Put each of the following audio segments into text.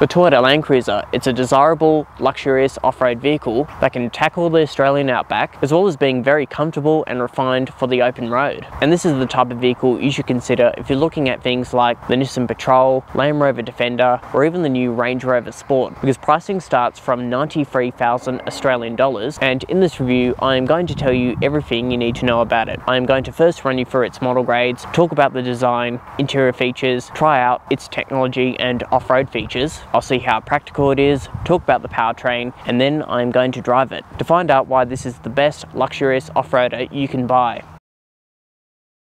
The Toyota Land Cruiser, it's a desirable, luxurious off-road vehicle that can tackle the Australian outback, as well as being very comfortable and refined for the open road. And this is the type of vehicle you should consider if you're looking at things like the Nissan Patrol, Land Rover Defender, or even the new Range Rover Sport, because pricing starts from 93,000 Australian dollars. And in this review, I am going to tell you everything you need to know about it. I am going to first run you through its model grades, talk about the design, interior features, try out its technology and off-road features. I'll see how practical it is, talk about the powertrain, and then I'm going to drive it to find out why this is the best luxurious off-roader you can buy.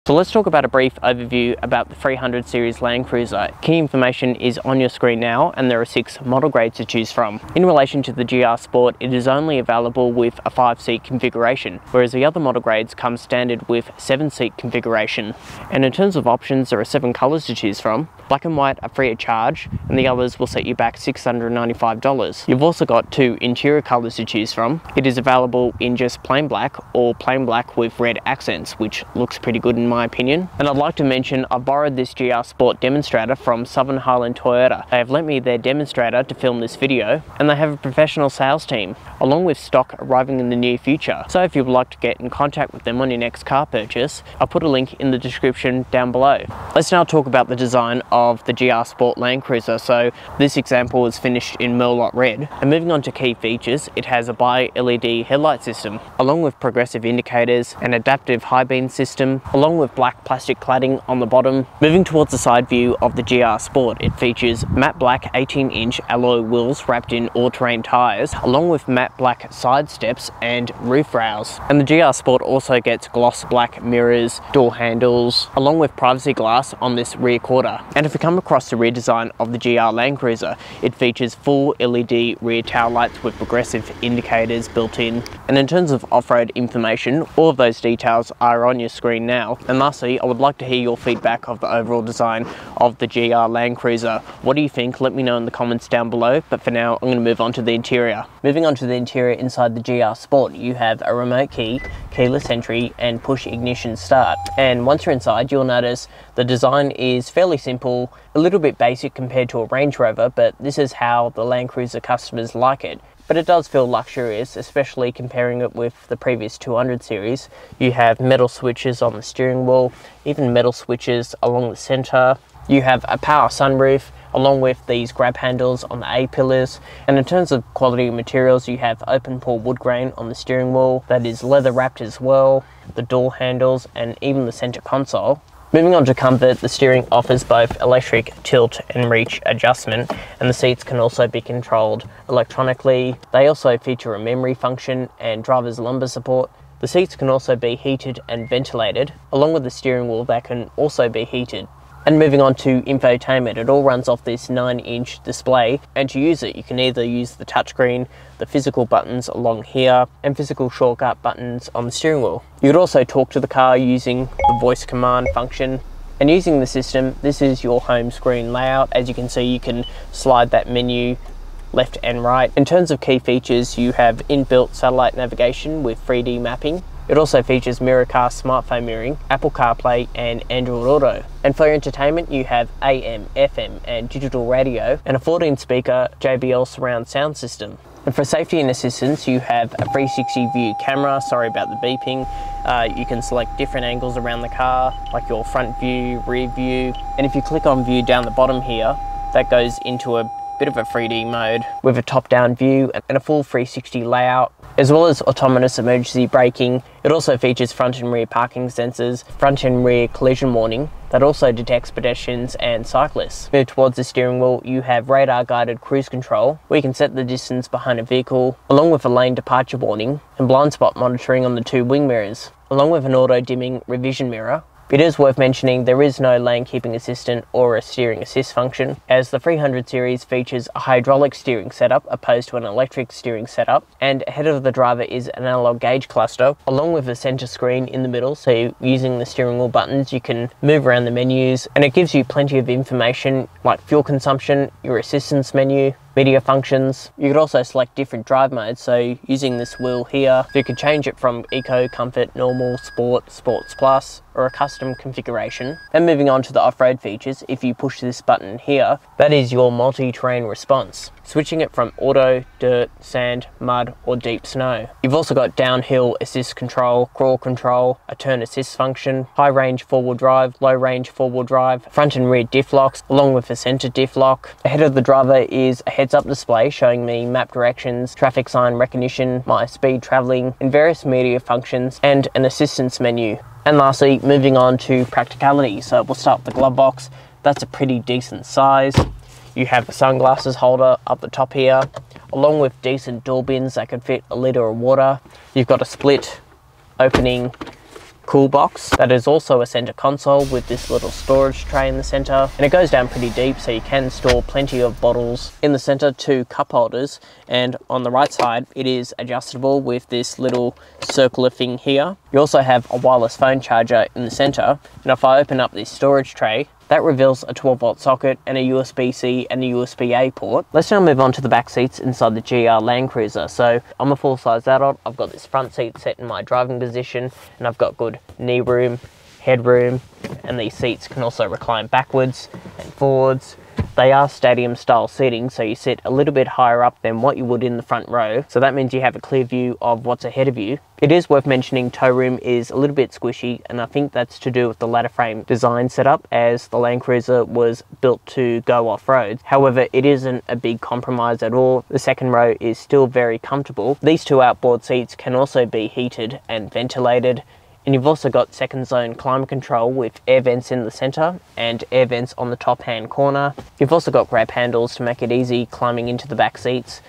So let's talk about a brief overview about the 300 series Land Cruiser. Key information is on your screen now, and there are 6 model grades to choose from. In relation to the GR Sport, it is only available with a 5-seat configuration, whereas the other model grades come standard with 7-seat configuration. And in terms of options, there are 7 colours to choose from. Black and white are free of charge, and the others will set you back $695. You've also got 2 interior colours to choose from. It is available in just plain black or plain black with red accents, which looks pretty good in my opinion. And I'd like to mention I borrowed this GR Sport demonstrator from Southern Highland Toyota. They have lent me their demonstrator to film this video, and they have a professional sales team, along with stock arriving in the near future. So if you would like to get in contact with them on your next car purchase, I'll put a link in the description down below. Let's now talk about the design of the GR Sport Land Cruiser. So this example was finished in Merlot red. And moving on to key features, it has a bi-LED headlight system, along with progressive indicators, an adaptive high beam system, along with black plastic cladding on the bottom. Moving towards the side view of the GR Sport, it features matte black 18-inch alloy wheels wrapped in all-terrain tyres, along with matte black side steps and roof rails. And the GR Sport also gets gloss black mirrors, door handles, along with privacy glass on this rear quarter. And if we come across the rear design of the GR Land Cruiser, it features full LED rear tail lights with progressive indicators built in. And in terms of off-road information, all of those details are on your screen now. And lastly, I would like to hear your feedback of the overall design of the GR Land Cruiser. What do you think? Let me know in the comments down below, but for now, I'm going to move on to the interior. Moving on to the interior inside the GR Sport, you have a remote key, keyless entry, and push ignition start. And once you're inside, you'll notice the design is fairly simple, a little bit basic compared to a Range Rover, but this is how the Land Cruiser customers like it. But it does feel luxurious, especially comparing it with the previous 200 series. You have metal switches on the steering wheel, even metal switches along the center. You have a power sunroof, along with these grab handles on the A-pillars. And in terms of quality of materials, you have open pore wood grain on the steering wheel that is leather wrapped as well, the door handles, and even the center console. Moving on to comfort, the steering offers both electric tilt and reach adjustment, and the seats can also be controlled electronically. They also feature a memory function and driver's lumbar support. The seats can also be heated and ventilated, along with the steering wheel that can also be heated. And moving on to infotainment, it all runs off this 9-inch display, and to use it you can either use the touchscreen, the physical buttons along here, and physical shortcut buttons on the steering wheel. You could also talk to the car using the voice command function. And using the system, this is your home screen layout. As you can see, you can slide that menu left and right. In terms of key features, you have inbuilt satellite navigation with 3D mapping. It also features MirrorCast smartphone mirroring, Apple CarPlay, and Android Auto. And for entertainment, you have AM, FM, and digital radio, and a 14-speaker JBL surround sound system. And for safety and assistance, you have a 360 view camera. Sorry about the beeping. You can select different angles around the car, like your front view, rear view. And if you click on view down the bottom here, that goes into a bit of a 3D mode with a top-down view and a full 360 layout, as well as autonomous emergency braking. It also features front and rear parking sensors, front and rear collision warning that also detects pedestrians and cyclists. Move towards the steering wheel, you have radar guided cruise control, where you can set the distance behind a vehicle, along with a lane departure warning and blind spot monitoring on the 2 wing mirrors, along with an auto dimming revision mirror. It is worth mentioning there is no lane keeping assistant or a steering assist function, as the 300 series features a hydraulic steering setup opposed to an electric steering setup, and ahead of the driver is an analog gauge cluster along with a center screen in the middle, so using the steering wheel buttons you can move around the menus, and it gives you plenty of information like fuel consumption, your assistance menu, media functions. You could also select different drive modes, so using this wheel here, you could change it from Eco, Comfort, Normal, Sport, Sports Plus, or a custom configuration. Then moving on to the off-road features, if you push this button here, that is your multi-terrain response, switching it from auto, dirt, sand, mud, or deep snow. You've also got downhill assist control, crawl control, a turn assist function, high range four-wheel drive, low range four-wheel drive, front and rear diff locks, along with a center diff lock. Ahead of the driver is a heads-up display showing me map directions, traffic sign recognition, my speed traveling, and various media functions, and an assistance menu. And lastly, moving on to practicality. So we'll start with the glove box. That's a pretty decent size. You have a sunglasses holder up the top here, along with decent door bins that could fit a litre of water. You've got a split opening cool box that is also a center console with this little storage tray in the center, and it goes down pretty deep, so you can store plenty of bottles. In the center, 2 cup holders, and on the right side it is adjustable with this little circular thing here. You also have a wireless phone charger in the center, and if I open up this storage tray, that reveals a 12-volt socket and a USB-C and a USB-A port. Let's now move on to the back seats inside the GR Land Cruiser. So I'm a full-size adult, I've got this front seat set in my driving position, and I've got good knee room, headroom, and these seats can also recline backwards and forwards. They are stadium style seating, so you sit a little bit higher up than what you would in the front row, so that means you have a clear view of what's ahead of you. It is worth mentioning toe room is a little bit squishy, and I think that's to do with the ladder frame design setup, as the Land Cruiser was built to go off-road. However, it isn't a big compromise at all. The second row is still very comfortable. These 2 outboard seats can also be heated and ventilated. And you've also got second zone climate control with air vents in the center and air vents on the top hand corner. You've also got grab handles to make it easy climbing into the back seats,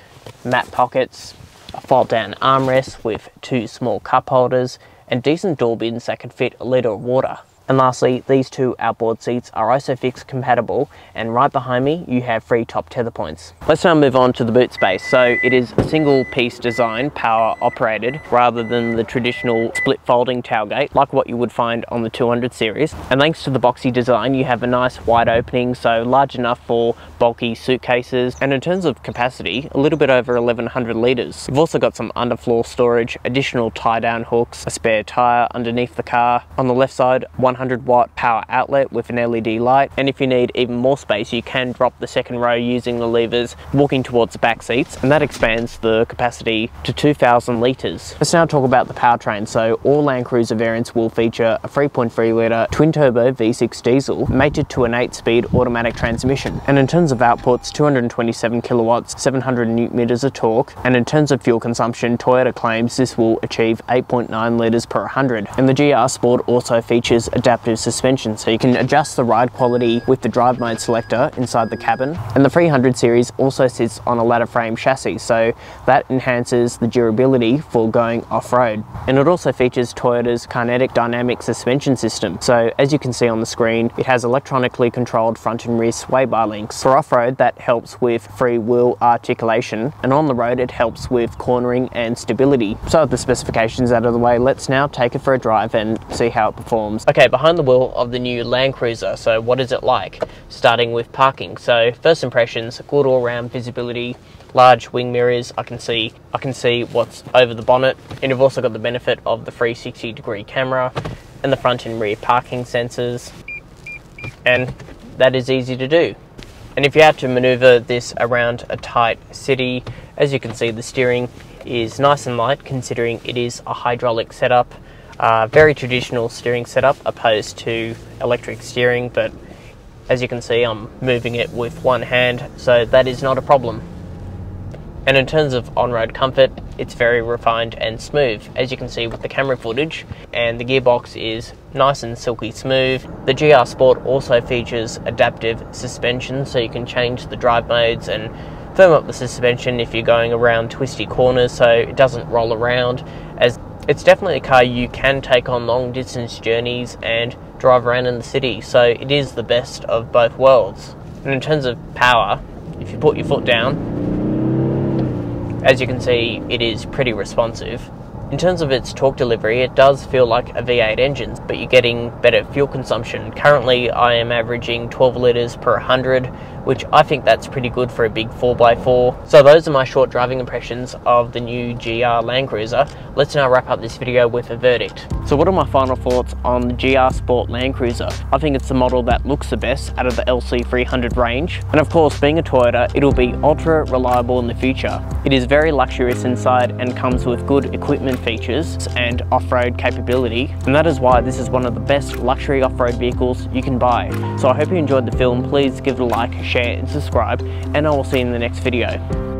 mat pockets, a fold down armrest with 2 small cup holders, and decent door bins that can fit a litre of water. And lastly, these 2 outboard seats are ISOFIX compatible, and right behind me you have 3 top tether points. Let's now move on to the boot space. So it is a single piece design, power operated, rather than the traditional split folding tailgate like what you would find on the 200 series. And thanks to the boxy design, you have a nice wide opening, so large enough for bulky suitcases. And in terms of capacity, a little bit over 1100 litres. You've also got some underfloor storage, additional tie down hooks, a spare tyre underneath the car. On the left side, 100-watt power outlet with an LED light, and if you need even more space, you can drop the second row using the levers walking towards the back seats, and that expands the capacity to 2000 litres. Let's now talk about the powertrain. So all Land Cruiser variants will feature a 3.3 litre twin-turbo V6 diesel mated to an 8-speed automatic transmission, and in terms of outputs, 227 kilowatts, 700 newton meters of torque, and in terms of fuel consumption, Toyota claims this will achieve 8.9 litres per 100. And the GR Sport also features adaptive suspension, so you can adjust the ride quality with the drive mode selector inside the cabin. And the 300 series also sits on a ladder frame chassis, so that enhances the durability for going off-road. And it also features Toyota's kinetic dynamic suspension system. So as you can see on the screen, it has electronically controlled front and rear sway bar links. For off-road, that helps with free wheel articulation, and on the road it helps with cornering and stability. So with the specifications out of the way, let's now take it for a drive and see how it performs. Okay, behind the wheel of the new Land Cruiser, so what is it like? Starting with parking. So first impressions, good all-round visibility, large wing mirrors, I can see what's over the bonnet, and you've also got the benefit of the 360-degree camera and the front and rear parking sensors, and that is easy to do. And if you have to maneuver this around a tight city, as you can see, the steering is nice and light considering it is a hydraulic setup. Very traditional steering setup opposed to electric steering, but as you can see, I'm moving it with one hand, so that is not a problem. And in terms of on-road comfort, it's very refined and smooth, as you can see with the camera footage, and the gearbox is nice and silky smooth. The GR Sport also features adaptive suspension, so you can change the drive modes and firm up the suspension if you're going around twisty corners so it doesn't roll around, as it's definitely a car you can take on long distance journeys and drive around in the city, so it is the best of both worlds. And in terms of power, if you put your foot down, as you can see, it is pretty responsive. In terms of its torque delivery, it does feel like a V8 engine, but you're getting better fuel consumption. Currently, I am averaging 12 litres per 100, which I think that's pretty good for a big 4x4. So those are my short driving impressions of the new GR Land Cruiser. Let's now wrap up this video with a verdict. So what are my final thoughts on the GR Sport Land Cruiser? I think it's the model that looks the best out of the LC300 range, and of course, being a Toyota, it'll be ultra reliable in the future. It is very luxurious inside and comes with good equipment features and off-road capability, and that is why this is one of the best luxury off-road vehicles you can buy. So I hope you enjoyed the film. Please give it a like, share and subscribe, and I will see you in the next video.